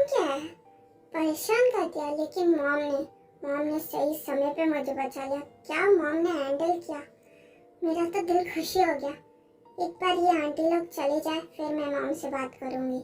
क्या है, परेशान कर दिया। लेकिन मॉम ने सही समय पे मुझे बचा लिया। क्या मॉम ने हैंडल किया, मेरा तो दिल खुशी हो गया। एक बार ये आंटी लोग चले जाए फिर मैं मॉम से बात करूंगी।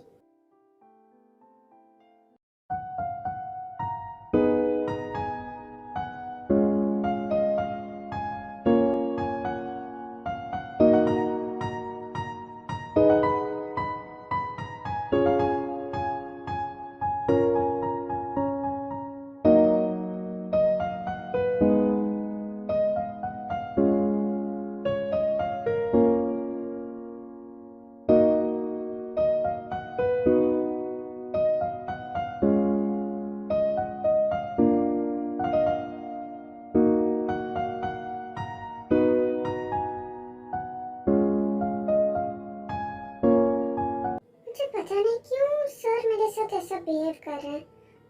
मुझे पता नहीं क्यों सर मेरे साथ ऐसा बिहेव कर रहे हैं।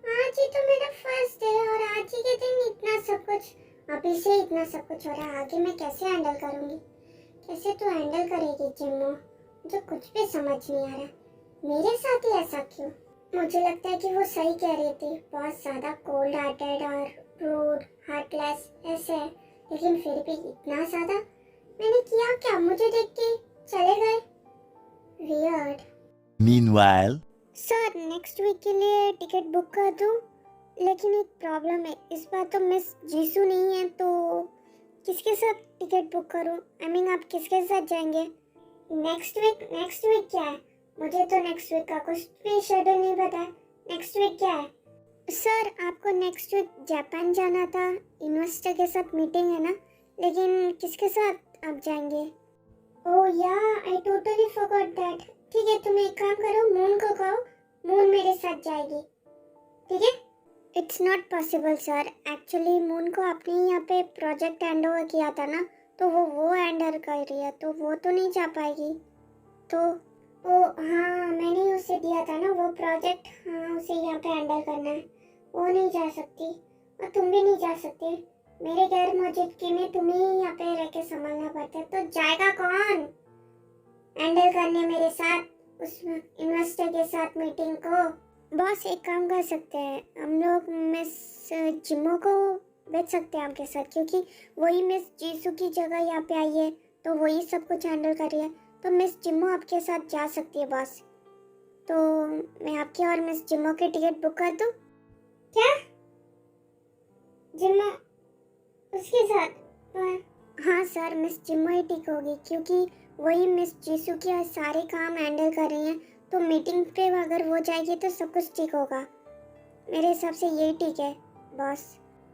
आज ही तो मेरा फर्स्ट डे है और आज ही के दिन इतना सब कुछ, अभी से इतना सब कुछ हो रहा है। आगे मैं कैसे हैंडल करूंगी, कैसे तू हैंडल करेगी जिम्मो? मुझे कुछ भी समझ नहीं आ रहा मेरे साथ ही ऐसा क्यों। मुझे लगता है कि वो सही कह रही थी, बहुत ज्यादा कोल्ड हार्टेड और रूड हार्टलेस ऐसे है। लेकिन फिर भी इतना ज्यादा मैंने किया क्या, मुझे देख के चले गए। Weird. Meanwhile, sir next week के लिए टिकट बुक कर दूं, लेकिन एक प्रॉब्लम है, इस बार तो मिस जीसू नहीं है, तो किसके साथ टिकट बुक करूं? आई मीन आप किसके साथ जाएंगे? नेक्स्ट वीक क्या है? मुझे तो नेक्स्ट वीक का कुछ भी शेड्यूल नहीं पता है। नेक्स्ट वीक क्या है? सर आपको नेक्स्ट वीक जापान जाना था, इन्वेस्टर के साथ मीटिंग है ना, लेकिन किसके साथ आप जाएंगे? ओह या, आई टोटली फॉरगॉट दैट। ठीक है, तुम एक काम करो, मून को कहो, मून मेरे साथ जाएगी, ठीक है? It's not possible sir, actually moon को आपने यहाँ पे प्रोजेक्ट हैंड ओवर किया था ना, तो वो हैंडल कर रही है, तो वो तो नहीं जा पाएगी। तो ओ हाँ, मैंने ही उसे दिया था ना वो प्रोजेक्ट, हाँ उसे यहाँ पे हैंडल करना है, वो नहीं जा सकती और तुम भी नहीं जा सकते। मेरे गैर मौजूदगी में तुम्हें ही यहाँ पे रह के संभालना पड़ता है, तो जाएगा कौन हैंडल करने मेरे साथ उस इन्वेस्टर के साथ मीटिंग को? बॉस एक काम कर सकते हैं, हम लोग मिस जिम्मो को भेज सकते हैं आपके साथ, क्योंकि वही मिस जीसू की जगह यहाँ पे आई है, तो वही सब कुछ हैंडल कर रही है, तो मिस जिम्मो आपके साथ जा सकती है बॉस। तो मैं आपके और मिस जिम्मो की टिकट बुक कर दूँ? क्या जिम्मो उसके साथ? हाँ सर, मिस जिम्मो ही ठीक होगी, क्योंकि वही मिस जीसू के सारे काम हैंडल कर रही हैं, तो मीटिंग पे अगर वो जाएगी तो सब कुछ ठीक होगा। मेरे हिसाब से यही ठीक है बॉस।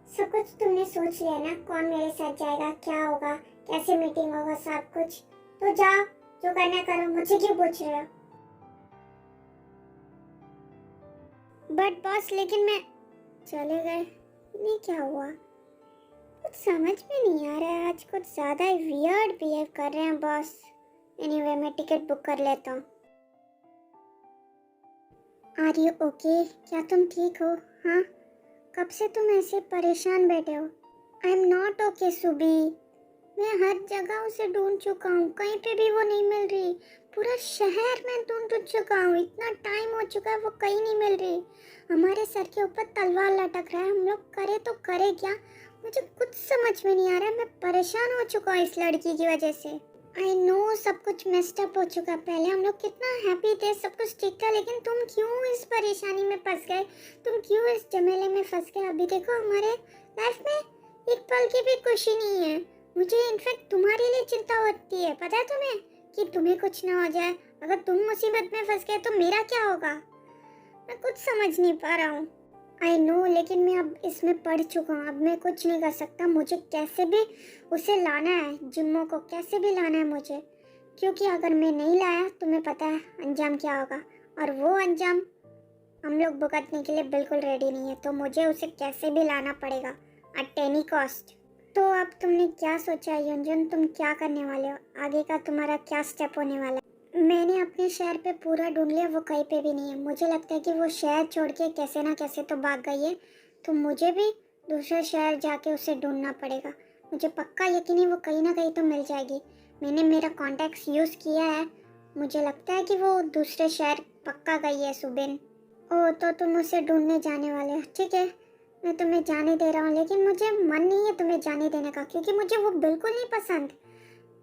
सब कुछ तुमने सोच लिया ना, कौन मेरे साथ जाएगा, क्या होगा, कैसे मीटिंग होगा, सब कुछ? तो जाओ, जो करना करो, मुझे क्यों पूछ रहे हो? बट बॉस, लेकिन मैं चले गए, नहीं क्या हुआ? कुछ समझ में नहीं आ रहा है, आज कुछ ज़्यादा ही वियर्ड बिहेव कर रहे हैं बॉस। एनीवे, मैं टिकट बुक कर लेता हूँ। Are you okay? क्या तुम ठीक हो? हाँ, कब से तुम ऐसे परेशान बैठे हो? आई एम नॉट ओके सुबी, मैं हर जगह उसे ढूंढ चुका हूँ, कहीं पे भी वो नहीं मिल रही। पूरा शहर में ढूंढ चुका हूँ, इतना टाइम हो चुका है, वो कहीं नहीं मिल रही। हमारे सर के ऊपर तलवार लटक रहा है, हम लोग करे तो करे क्या? मुझे कुछ समझ में नहीं आ रहा है, मैं परेशान हो चुका हूँ इस लड़की की वजह से। आई नो सब कुछ मेस्ड अप हो चुका है, पहले हम लोग कितना हैप्पी थे, सब कुछ ठीक था, लेकिन तुम क्यों इस परेशानी में फंस गए, तुम क्यों इस झमेले में फंस गए? अभी देखो हमारे लाइफ में एक पल की भी खुशी नहीं है। मुझे इनफैक्ट तुम्हारे लिए चिंता होती है, पता है तुम्हें, कि तुम्हें कुछ ना हो जाए। अगर तुम मुसीबत में फंस गए तो मेरा क्या होगा? मैं कुछ समझ नहीं पा रहा हूँ। आई नो, लेकिन मैं अब इसमें पढ़ चुका हूँ, अब मैं कुछ नहीं कर सकता। मुझे कैसे भी उसे लाना है, जिम्मो को कैसे भी लाना है मुझे, क्योंकि अगर मैं नहीं लाया तो मैं पता है अंजाम क्या होगा, और वो अंजाम हम लोग भुगतने के लिए बिल्कुल रेडी नहीं है, तो मुझे उसे कैसे भी लाना पड़ेगा एट एनी कॉस्ट। तो अब तुमने क्या सोचा है युंजन, तुम क्या करने वाले हो? आगे का तुम्हारा क्या स्टेप होने वाला है? मैंने अपने शहर पे पूरा ढूंढ लिया, वो कहीं पे भी नहीं है। मुझे लगता है कि वो शहर छोड़ के कैसे ना कैसे तो भाग गई है, तो मुझे भी दूसरे शहर जाके उसे ढूंढना पड़ेगा। मुझे पक्का यकीन है वो कहीं ना कहीं तो मिल जाएगी। मैंने मेरा कॉन्टैक्ट्स यूज़ किया है, मुझे लगता है कि वो दूसरे शहर पक्का गई है सुबिन। ओ तो तुम उसे ढूंढने जाने वाले हो, ठीक है, मैं तुम्हें जाने दे रहा हूँ, लेकिन मुझे मन नहीं है तुम्हें जाने देने का, क्योंकि मुझे वो बिल्कुल नहीं पसंद।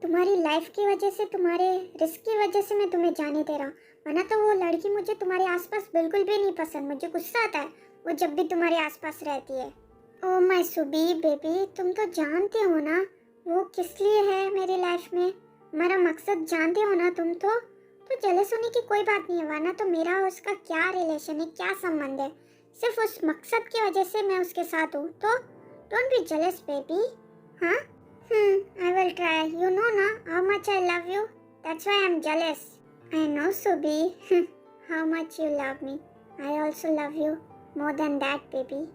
तुम्हारी लाइफ की वजह से, तुम्हारे रिस्क की वजह से मैं तुम्हें जाने दे रहा हूँ, वरना तो वो लड़की मुझे तुम्हारे आसपास बिल्कुल भी नहीं पसंद। मुझे गुस्सा आता है वो जब भी तुम्हारे आसपास रहती है। ओ माय सुबी बेबी, तुम तो जानते हो ना वो किस लिए है मेरी लाइफ में, हमारा मकसद जानते हो ना तुम तो जेलस होने की कोई बात नहीं है, वरना तो मेरा और उसका क्या रिलेशन है, क्या संबंध है, सिर्फ उस मकसद की वजह से मैं उसके साथ हूँ। तो डोंट बी जेलस बेबी। हाँ I will try. You know na how much I love you. That's why I'm jealous. I know, Subi. How much you love me. I also love you more than that, baby.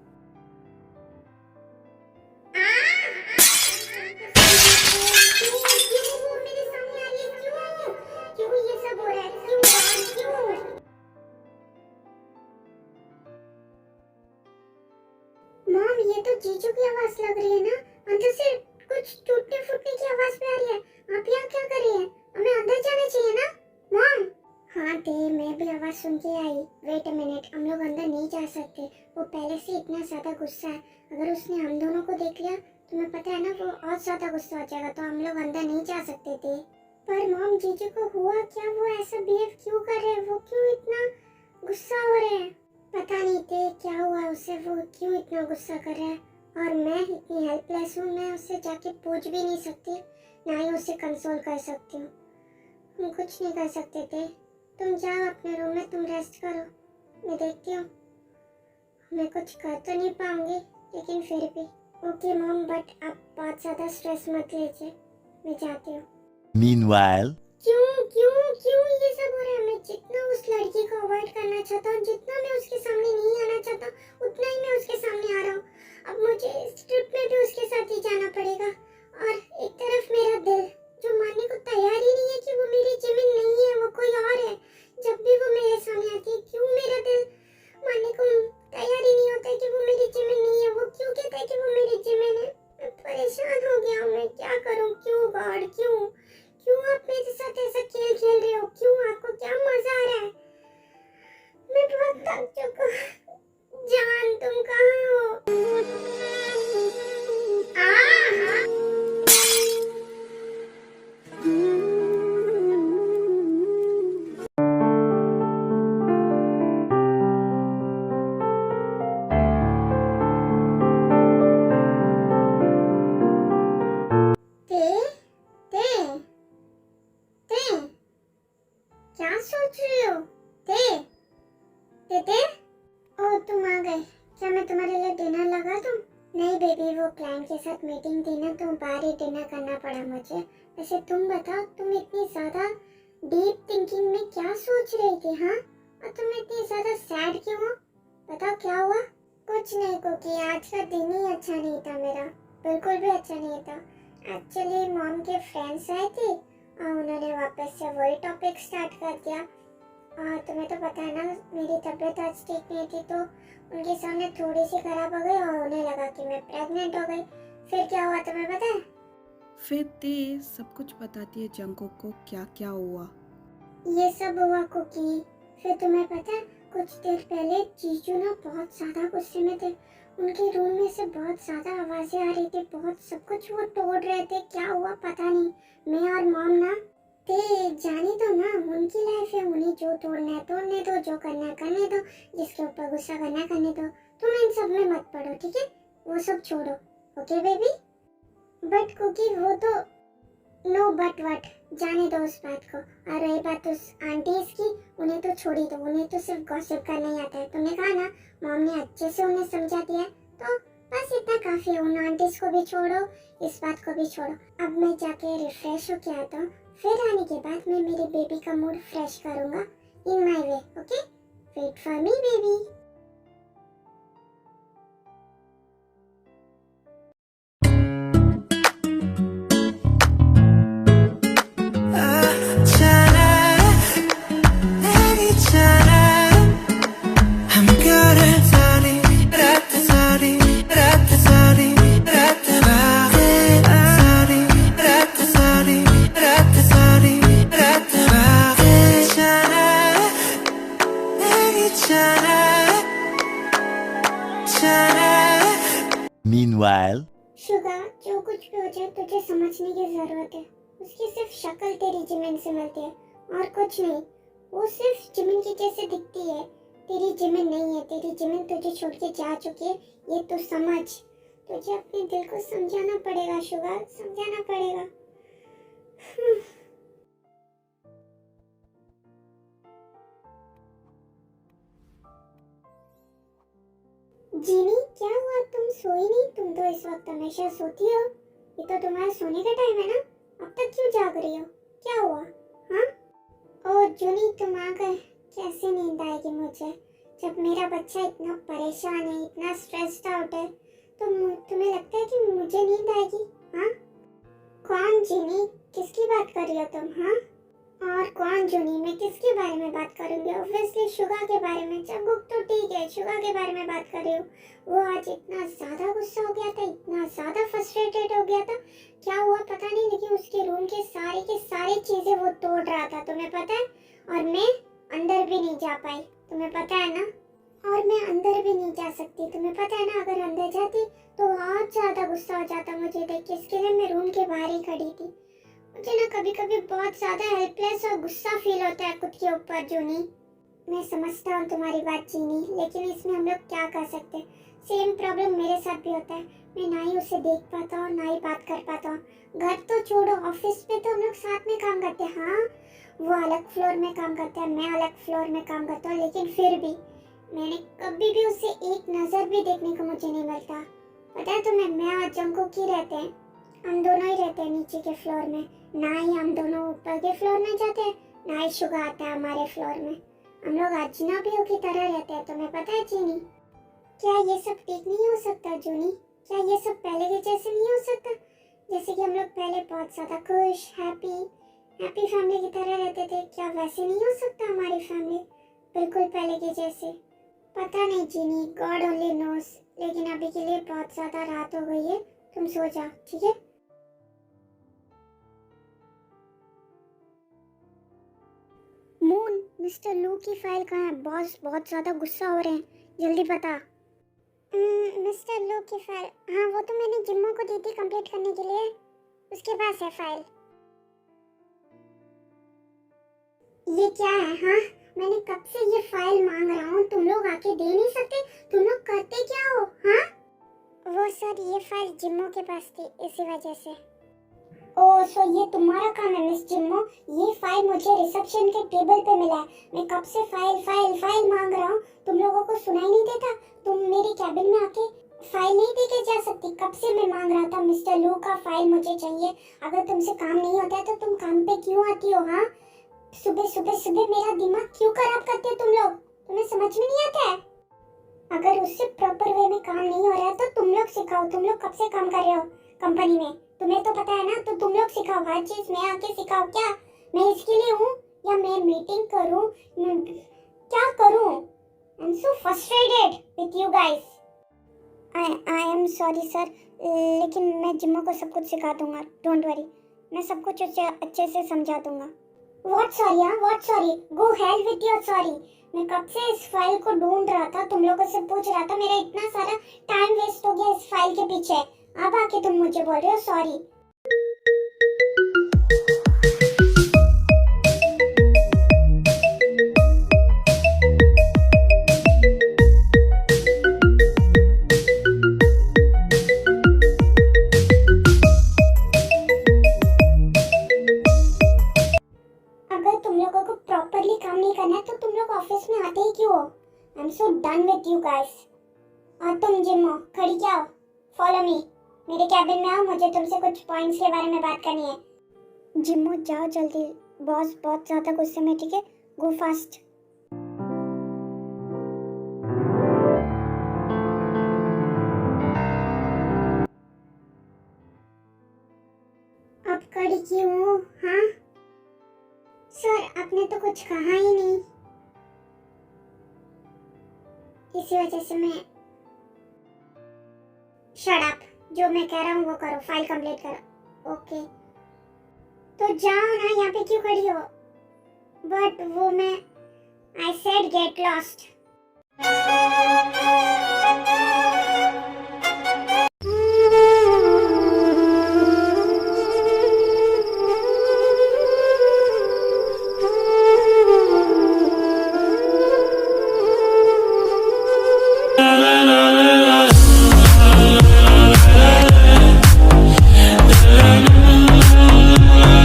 Mom, ये तो जीजू की आवाज लग रही है ना, अंदर से कुछ टूटने फूटने की आवाज भी आ रही है। आप यहाँ क्या कर रही है? हमें अंदर जाना चाहिए ना मॉम? हाँ दे, मैं भी आवाज सुन के आई। वेट अ मिनट, हम लोग अंदर नहीं जा सकते, वो पहले से इतना ज्यादा गुस्सा है। अगर उसने हम दोनों को देख लिया, तुम्हें पता है ना वो और ज्यादा गुस्सा हो जाएगा, तो हम लोग अंदर नहीं जा सकते थे। पर मॉम, जीजू को हुआ क्या? वो ऐसा बिहेव क्यों कर रहे हैं? वो क्यों इतना गुस्सा हो रहे हैं? पता नहीं थे क्या हुआ उसे, वो क्यों इतना गुस्सा कर रहा है। और मैं इतनी हेल्पलेस हूँ, मैं उससे जाके पूछ भी नहीं सकती, ना ही उसे कंसोल कर सकती हूँ। हम कुछ नहीं कर सकते थे। तुम जाओ अपने रूम में, तुम रेस्ट करो, मैं देखती हूँ। मैं कुछ कर तो नहीं पाऊंगी, लेकिन फिर भी। ओके मॉम, बट आप बहुत ज़्यादा स्ट्रेस मत लीजिए, मैं जाती हूँ। Meanwhile, क्यों क्यों क्यों ये सब हो रहा है? मैं जितना उस लड़की को अवॉइड करना चाहता हूँ, जितना मैं उसके सामने नहीं आना चाहता, उतना ही मैं उसके सामने आ रहा हूँ। अब मुझे इस ट्रिप में भी उसके साथ ही जाना पड़ेगा। और एक तरफ मेरा दिल जो मानने को तैयार ही नहीं है कि वो मेरी जिमिन नहीं है, वो कोई और है। जब भी वो मेरे सामने आती है, क्यों मेरा दिल मानने को तैयार ही नहीं होता है कि वो मेरी जिमिन नहीं है। वो क्यों कहता है कि वो मेरी जिमिन है? मैं परेशान हो गया हूँ, मैं क्या करूँ? क्यों गॉड, क्यों आप मेरे साथ ऐसा खेल खेल रहे हो? क्यों? आपको क्या मजा आ रहा है? मैं बहुत थक चुका हूँ। जान, तुम कहाँ हो? क्या सोच रही हो? ते ओ, तुम आ गए। क्या मैं तुम्हारे लिए डिनर लगा दूं? नहीं बेबी, वो क्लाइंट के साथ मीटिंग थी ना, तो बाहर ही डिनर करना पड़ा मुझे। वैसे तुम बताओ, तुम इतनी ज्यादा डीप थिंकिंग में क्या सोच रही थी? हाँ, और तुम इतनी ज्यादा सैड क्यों हो? बताओ क्या हुआ? कुछ नहीं कुकी, आज का दिन ही अच्छा नहीं था मेरा, बिल्कुल भी अच्छा नहीं था। एक्चुअली मॉम के फ्रेंड्स आए थे और उन्होंने वापस से वही टॉपिक स्टार्ट कर दिया। तुम्हें तो पता है ना, मेरी तबीयत आज ठीक नहीं थी, तो उनके सामने थोड़ी सी खराब हो गई और उन्हें लगा कि मैं प्रेग्नेंट हो गई। फिर क्या हुआ तुम्हें पता है? फिर ते सब कुछ बताती है जंगकोक को क्या क्या हुआ। ये सब हुआ कुकी। फिर तुम्हें पता है, कुछ देर पहले जीजू ना बहुत ज्यादा गुस्से में थे। उनके रूम में से बहुत ज्यादा आवाजें आ रही थी, बहुत सब कुछ वो तोड़ रहे थे। क्या हुआ पता नहीं। मैं और मॉम ना जाने दो ना, उनकी लाइफ है, उन्हें जो तोड़ना है तोड़ने दो, जो करना है करने दो, जिसके ऊपर गुस्सा करना करने दो। तुम इन सब में मत पड़ो, ठीक है? वो सब छोड़ो, ओके बेबी? बट कुकी, वो तो नो बट वट, जाने दो उस बात को। और रही बात उस आंटीज की, उन्हें तो छोड़ ही दो, उन्हें तो सिर्फ गॉसिप करना ही आता है। तुमने कहा ना मॉम ने अच्छे से उन्हें समझा दिया, तो बस इतना काफी है। उन आंटीज को भी छोड़ो, इस बात को भी छोड़ो। अब मैं जाके रिफ्रेश होके आता हूँ, फिर आने के बाद मैं मेरे बेबी का मूड फ्रेश करूंगा in my way, okay? Wait for me baby. 있잖아 Meanwhile, sugar, जो कुछ भी हो जाए तुझे समझने की जरूरत है। उसकी सिर्फ शक्ल तेरी जिमिन से मिलती है और कुछ नहीं। वो सिर्फ जिमिन की जैसे दिखती है। तेरी जिमिन नहीं है, तेरी जिमिन तुझे छोड़ के जा चुकी है, ये तू समझ। तुझे अपने दिल को समझाना पड़ेगा शुगर, समझाना पड़ेगा। जीनी, क्या हुआ? तुम सोई नहीं? तुम तो इस वक्त हमेशा सोती हो। ये तो तुम्हारा सोने का टाइम है ना? अब तक क्यों जाग रही हो? क्या हुआ? हाँ? ओ जूनी, तुम आ गए। कैसे नींद आएगी मुझे जब मेरा बच्चा इतना परेशान है, इतना स्ट्रेस्ड आउट है? तो तुम्हें लगता है कि मुझे नींद आएगी? हाँ? कौन जीनी? किसकी बात कर रही हो तुम? हाँ? और कौन जूनी? मैं किसके बारे में बात करूंगी? ऑब्वियसली शुगा के बारे में। जंगकुक तो ठीक है, शुगा के बारे में बात कर रही हूँ। वो आज इतना ज्यादा गुस्सा हो गया था, इतना ज्यादा फ्रस्ट्रेटेड हो गया था। क्या हुआ पता नहीं, लेकिन उसके रूम के सारे चीजें वो तोड़ रहा था, तुम्हें पता है? और मैं अंदर भी नहीं जा पाई, तुम्हें पता है ना? और मैं अंदर भी नहीं जा सकती, तुम्हें पता है ना? अगर अंदर जाती तो और ज्यादा गुस्सा हो जाता मुझे देख के। इसके लिए मैं रूम के बाहर ही खड़ी थी। मुझे ना कभी कभी बहुत ज्यादा हेल्पलेस और गुस्सा फील होता है खुद के ऊपर जूनी। मैं समझता हूँ तुम्हारी बात चीनी, लेकिन इसमें हम लोग क्या कर सकते हैं? सेम प्रॉब्लम मेरे साथ भी होता है। मैं ना ही उसे देख पाता हूँ, ना ही बात कर पाता हूँ। घर तो छोड़ो, ऑफिस में तो हम लोग साथ में काम करते हैं। हाँ, वो अलग फ्लोर में काम करता है, मैं अलग फ्लोर में काम करता हूँ, लेकिन फिर भी मैंने कभी भी उसे एक नजर भी देखने को मुझे नहीं मिलता। पता है तुम्हें, मैं और जंगकुक ही रहते हैं। हम दोनों ही रहते हैं नीचे के फ्लोर में। ना ही हम दोनों ऊपर के फ्लोर में जाते हैं, ना ही शुगा आता है हमारे फ्लोर में। हम लोग अजनबियों की तरह रहते हैं, तुम्हें पता है चीनी? क्या ये सब ठीक नहीं हो सकता जूनी? क्या ये सब पहले के जैसे नहीं हो सकता? जैसे कि हम लोग पहले बहुत ज्यादा खुश, हैप्पी फैमिली की तरह रहते थे, क्या वैसे नहीं हो सकता हमारी फैमिली? बिल्कुल पहले के जैसे। पता नहीं चीनी, गॉड ओनली नोस। लेकिन अभी के लिए बहुत ज्यादा रात हो गई है, तुम सो जाओ, ठीक है? मून, मिस्टर लू की फाइल कहाँ है? बॉस बहुत ज्यादा गुस्सा हो रहे हैं, जल्दी बता। मिस्टर लू की फाइल, हाँ वो तो मैंने जिम्मो को दी थी कंप्लीट करने के लिए, उसके पास है फाइल। ये क्या है? हाँ, मैंने कब से ये फाइल मांग रहा हूँ, तुम लोग आके दे नहीं सकते? तुम लोग करते क्या हो? हाँ? वो सर, ये फाइल जिम्मो के पास थी, इसी वजह से। ओह, सो ये तुम्हारा काम है मिस जिम्मो? ये फाइल मुझे रिसेप्शन के टेबल पे मिला है। मैं कब से फाइल मांग रहा हूँ, तुम लोगों को सुनाई नहीं देता? तुम मेरे कैबिन में आके फाइल नहीं देके जा सकती? कब से मैं मांग रहा था मिस्टर लू का फाइल मुझे चाहिए। अगर तुमसे काम नहीं होता है तो तुम काम पे क्यों आती हो? हाँ, सुबह मेरा दिमाग क्यों खराब करते हो तुम लोग? तुम्हें समझ में नहीं आता है? अगर उससे प्रॉपर वे में काम नहीं हो रहा है तो तुम लोग सिखाओ। तुम लोग कब से काम कर रहे हो कंपनी में? तुम्हें तो पता है ना, तो तुम लोग सिखाओ। हर चीज मैं आके सिखाओ क्या? मैं इसके लिए हूँ या मैं मीटिंग करूँ? क्या करूँ? I am so frustrated with you guys. I am sorry sir, लेकिन मैं जिम्मो को सब कुछ सिखा दूंगा, डोंट वरी। मैं सब कुछ उसे अच्छे से समझा दूंगा। What sorry? हाँ, what sorry? Go hell with your sorry. मैं कब से इस फाइल को ढूंढ रहा था, तुम लोगों से पूछ रहा था, मेरा इतना सारा टाइम वेस्ट हो गया इस फाइल के पीछे। अब आके तुम मुझे बोल रहे हो सॉरी। अगर तुम लोगों को प्रॉपरली काम नहीं करना है तो तुम लोग ऑफिस में आते ही क्यों हो? I am so done with you guys. और तुम जिम्मो, खड़ी क्या हो? फॉलो मी, मेरे कैबिन में आओ, मुझे तुमसे कुछ पॉइंट्स के बारे में बात करनी है। जिम्मो जाओ जल्दी, बॉस बहुत ज्यादा गुस्से में, ठीक है? गो फास्ट। अब खड़ी क्यों हो? हाँ सर, आपने तो कुछ कहा ही नहीं, इसी वजह से मैं। शट अप, जो मैं कह रहा हूँ वो करो, फाइल कंप्लीट करो। ओके, तो जाओ ना, यहाँ पे क्यों खड़ी हो? बट वो मैं, आई सेड गेट लॉस्ट।